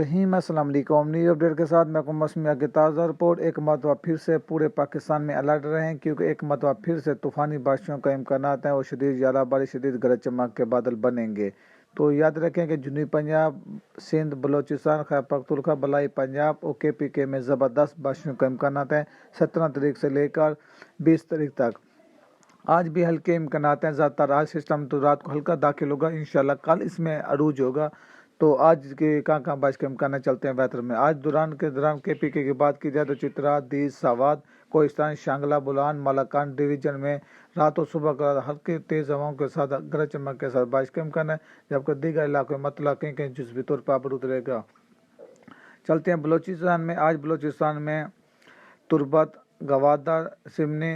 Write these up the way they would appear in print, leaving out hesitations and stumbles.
रहीम अस्सलाम वालेकुम। News update के साथ मैं मौसमिया की ताज़ा रिपोर्ट। एक मरतबा फिर से पूरे पाकिस्तान में अलर्ट रहें, क्योंकि एक मरतबा फिर से तूफ़ानी बारिशों का इम्कान है और शदीद ज़्यादा शदीद गरज चमक के बादल बनेंगे। तो याद रखें कि जुनूबी पंजाब, सिंध, बलोचिस्तान, खैबर पख्तूनख्वा, बलाई पंजाब और KPK में ज़बरदस्त बारिशों का इम्कान है 17 तारीख से लेकर 20 तारीख तक। आज भी हल्के इम्कान हैं ज़्यादातर। आज सिस्टम तो रात को हल्का दाखिल होगा, इंशाल्लाह कल इसमें अरूज होगा। तो आज के कहाँ बारिश के इम्कान चलते हैं बेहतर में। आज दौरान KPK की बात की जाए तो चित्रा, दीज, सावाद, कोहिस्तान, शांगला, बुलान, मालाकान डिवीजन में रात और सुबह का हल्के तेज़ हवाओं के साथ गरज चमक के साथ बारिश का इम्कान है, जबकि दीगर इलाकों में मतलब कहीं कहीं जुज़वी तौर पर बारूद रहेगा। चलते हैं बलोचिस्तान में। आज बलोचिस्तान में तुर्बत, गवादर, सिमनी,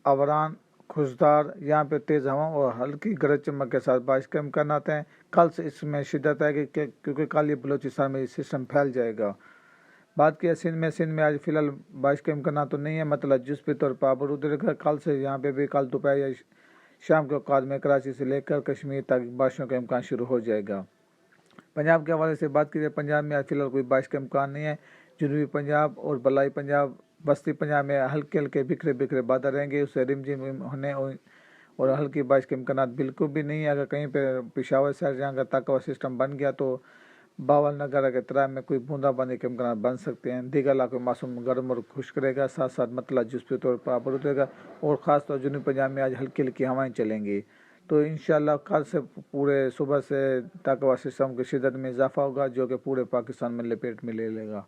अवरान, खुशदार, यहाँ पे तेज़ हवा और हल्की गरज चमक के साथ बारिश के इम्कान हैं। कल से इसमें शिद्दत है क्योंकि कल ये बलोचिस्तान में सिस्टम फैल जाएगा। बात की है सिंध में आज फिलहाल बारिश के इम्कान तो नहीं है, मतलब जुज़वी तौर पर बारूद रहेगा। कल से यहाँ पे भी कल दोपहर या शाम के औकात में कराची से लेकर कश्मीर तक बारिशों का इम्कान शुरू हो जाएगा। पंजाब के हवाले से बात की जाए, पंजाब में आज फिलहाल कोई बारिश का इम्कान नहीं है। जनूबी पंजाब और बलाई पंजाब, बस्ती पंजाब में हल्के हल्के बिखरे बिखरे बादल रहेंगे, उससे रिमझिम होने और हल्की बारिश के इम्कान बिल्कुल भी नहीं है। अगर कहीं पर पेशावर शहर जहाँ का तक हुआ सिस्टम बन गया तो बावल नगर के तराई में कोई बूंदाबांदी के इम्कान बन सकते हैं। दीगर इलाकों में मौसम गर्म और खुश्क रहेगा, साथ साथ मतलब जुज़वी तौर पर आबूद रहेगा और ख़ासतौर जनूबी पंजाब में आज हल्की हल्की हवाएँ चलेंगी। तो इंशाल्लाह कल से पूरे सुबह से तक सिस्टम की शिद्दत में इजाफा होगा, जो कि पूरे पाकिस्तान में लपेट में ले लेगा।